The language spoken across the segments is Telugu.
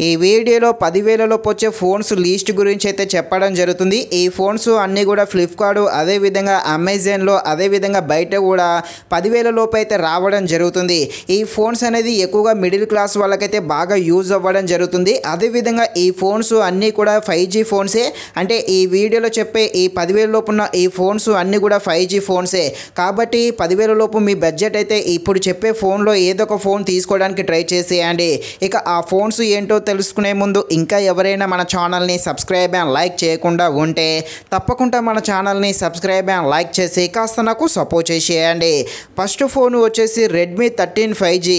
ఈ వీడియోలో 10,000 లోపు వచ్చే ఫోన్స్ లిస్ట్ గురించి అయితే చెప్పడం జరుగుతుంది. ఈ ఫోన్స్ అన్నీ కూడా ఫ్లిప్కార్ట్ అదేవిధంగా అమెజాన్లో అదేవిధంగా బయట కూడా 10,000 లోపు అయితే రావడం జరుగుతుంది. ఈ ఫోన్స్ అనేది ఎక్కువగా మిడిల్ క్లాస్ వాళ్ళకైతే బాగా యూజ్ అవ్వడం జరుగుతుంది. అదేవిధంగా ఈ ఫోన్స్ అన్నీ కూడా 5G ఫోన్సే. అంటే ఈ వీడియోలో చెప్పే ఈ 10,000 లోపు ఉన్న ఈ ఫోన్స్ అన్నీ కూడా 5G ఫోన్సే. కాబట్టి 10,000 లోపు మీ బడ్జెట్ అయితే ఇప్పుడు చెప్పే ఫోన్లో ఏదో ఒక ఫోన్ తీసుకోవడానికి ట్రై చేసేయండి. ఇక ఆ ఫోన్స్ ఏంటో తెలుసుకునే ముందు ఇంకా ఎవరైనా మన ఛానల్ని సబ్స్క్రైబ్ అండ్ లైక్ చేయకుండా ఉంటే తప్పకుండా మన ఛానల్ని సబ్స్క్రైబ్ అండ్ లైక్ చేసి కాస్త నాకు సపోర్ట్ చేసేయండి. ఫస్ట్ ఫోన్ వచ్చేసి రెడ్మీ 13 5G.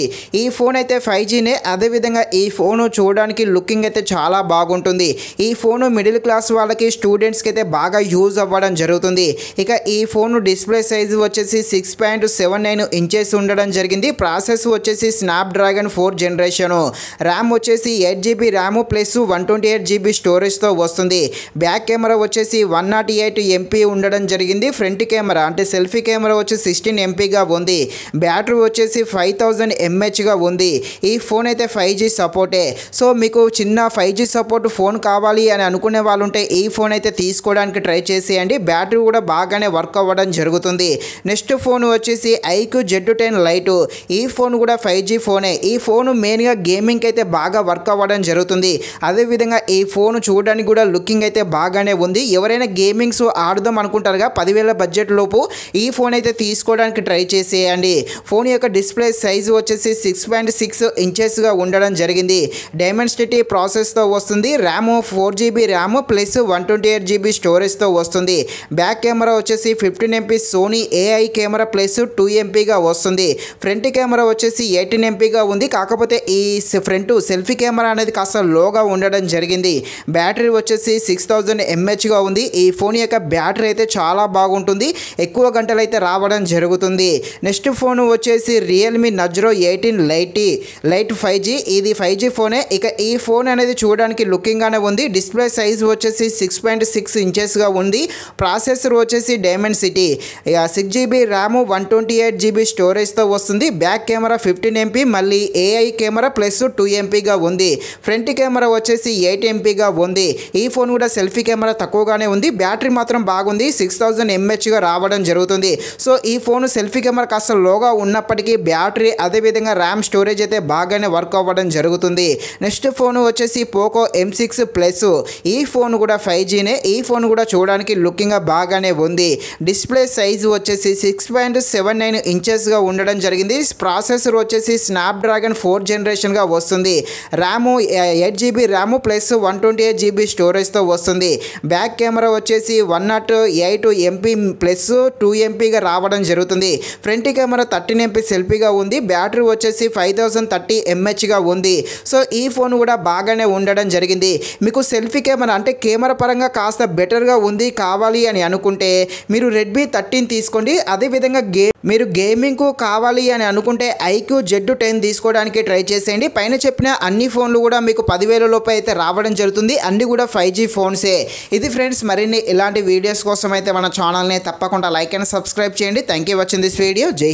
ఈ ఫోన్ అయితే 5Gనే. అదేవిధంగా ఈ ఫోను చూడడానికి లుకింగ్ అయితే చాలా బాగుంటుంది. ఈ ఫోను మిడిల్ క్లాస్ వాళ్ళకి స్టూడెంట్స్కి అయితే బాగా యూజ్ అవ్వడం జరుగుతుంది. ఇక ఈ ఫోను డిస్ప్లే సైజు వచ్చేసి 6.79 ఇంచెస్ ఉండడం జరిగింది. ప్రాసెస్ వచ్చేసి స్నాప్డ్రాగన్ 4 జనరేషను. ర్యామ్ వచ్చేసి 8GB ర్యామ్ ప్లస్ 128GB స్టోరేజ్తో వస్తుంది. బ్యాక్ కెమెరా వచ్చేసి 108 MP ఉండడం జరిగింది. ఫ్రంట్ కెమెరా అంటే సెల్ఫీ కెమెరా వచ్చి 16 MPగా ఉంది. బ్యాటరీ వచ్చేసి 5000 mAhగా ఉంది. ఈ ఫోన్ అయితే 5G సపోర్టే. సో మీకు చిన్న 5G సపోర్ట్ ఫోన్ కావాలి అని అనుకునే వాళ్ళు ఉంటే ఈ ఫోన్ అయితే తీసుకోవడానికి ట్రై చేసేయండి. బ్యాటరీ కూడా బాగానే వర్క్ అవ్వడం జరుగుతుంది. నెక్స్ట్ ఫోన్ వచ్చేసి iQOO Z10 Lite. ఈ ఫోన్ కూడా 5G ఫోనే. ఈ ఫోన్ మెయిన్గా గేమింగ్ అయితే బాగా వర్క్ అవ్వడం జరుగుతుంది. అదేవిధంగా ఈ ఫోన్ చూడడానికి కూడా లుకింగ్ అయితే బాగానే ఉంది. ఎవరైనా గేమింగ్స్ ఆడదాం అనుకుంటారుగా 10,000 బడ్జెట్ లోపు ఈ ఫోన్ అయితే తీసుకోవడానికి ట్రై చేసేయండి. ఫోన్ యొక్క డిస్ప్లే సైజు వచ్చేసి 6.6 ఇంచెస్గా ఉండడం జరిగింది. డైమెన్సిటీ ప్రాసెస్తో వస్తుంది. RAM 4GB RAM plus 128GB స్టోరేజ్తో వస్తుంది. బ్యాక్ కెమెరా వచ్చేసి 15 MP Sony AI camera plus 2 MPగా వస్తుంది. ఫ్రంట్ కెమెరా వచ్చేసి 18 MPగా ఉంది. కాకపోతే ఈ ఫ్రంట్ సెల్ఫీ కెమెరా అనేది కాస్త లోగా ఉండడం జరిగింది. బ్యాటరీ వచ్చేసి 6000 mAhగా ఉంది. ఈ ఫోన్ యొక్క బ్యాటరీ అయితే చాలా బాగుంటుంది. ఎక్కువ గంటలు అయితే రావడం జరుగుతుంది. నెక్స్ట్ ఫోన్ వచ్చేసి రియల్మీ నర్జో 18 లైట్ 5G. ఇది 5G ఫోనే. ఇక ఈ ఫోన్ అనేది చూడడానికి లుకింగ్ గానే ఉంది. డిస్ప్లే సైజ్ వచ్చేసి 6.6 ఇంచెస్గా ఉంది. ప్రాసెసర్ వచ్చేసి డైమెన్సిటీ 6GB ర్యామ్ 128GB స్టోరేజ్తో వస్తుంది. బ్యాక్ కెమెరా 15 MP మళ్ళీ AI కెమెరా ప్లస్ 2 MPగా ఉంది. ఫ్రంట్ కెమెరా వచ్చేసి 8 MPగా ఉంది. ఈ ఫోన్ కూడా సెల్ఫీ కెమెరా తక్కువగానే ఉంది. బ్యాటరీ మాత్రం బాగుంది. 6000 mAhగా రావడం జరుగుతుంది. సో ఈ ఫోన్ సెల్ఫీ కెమెరా కాస్త లోగా ఉన్నప్పటికీ బ్యాటరీ అదేవిధంగా ర్యామ్ స్టోరేజ్ అయితే బాగానే వర్క్ అవ్వడం జరుగుతుంది. నెక్స్ట్ ఫోన్ వచ్చేసి పోకో M6 Plus. ఈ ఫోన్ కూడా 5Gనే. ఈ ఫోన్ కూడా చూడడానికి లుకింగ్ బాగానే ఉంది. డిస్ప్లే సైజు వచ్చేసి 6.79 ఇంచెస్గా ఉండడం జరిగింది. ప్రాసెసర్ వచ్చేసి స్నాప్డ్రాగన్ 4 జనరేషన్గా వస్తుంది. RAM 8GB RAM plus 128GB స్టోరేజ్తో వస్తుంది. బ్యాక్ కెమెరా వచ్చేసి 108 MP ప్లస్ 2 MPగా రావడం జరుగుతుంది. ఫ్రంట్ కెమెరా 13 MP సెల్ఫీగా ఉంది. బ్యాటరీ వచ్చేసి 5030 mAhగా ఉంది. సో ఈ ఫోన్ కూడా బాగానే ఉండడం జరిగింది. మీకు సెల్ఫీ కెమెరా అంటే కెమెరా పరంగా కాస్త బెటర్గా ఉంది కావాలి అని అనుకుంటే మీరు రెడ్మీ 13 తీసుకోండి. అదేవిధంగా మీరు గేమింగ్కు కావాలి అని అనుకుంటే iQOO Z10 తీసుకోవడానికి ట్రై చేసేయండి. పైన చెప్పిన అన్ని ఫోన్లు కూడా మీకు 10,000 లోపు అయితే రావడం జరుగుతుంది. అన్ని కూడా 5G ఫోన్సే. ఇది ఫ్రెండ్స్, మరిన్ని ఇలాంటి వీడియోస్ కోసం అయితే మన ఛానల్ని తప్పకుండా లైక్ అండ్ సబ్స్క్రైబ్ చేయండి. Thank you watching this video. జై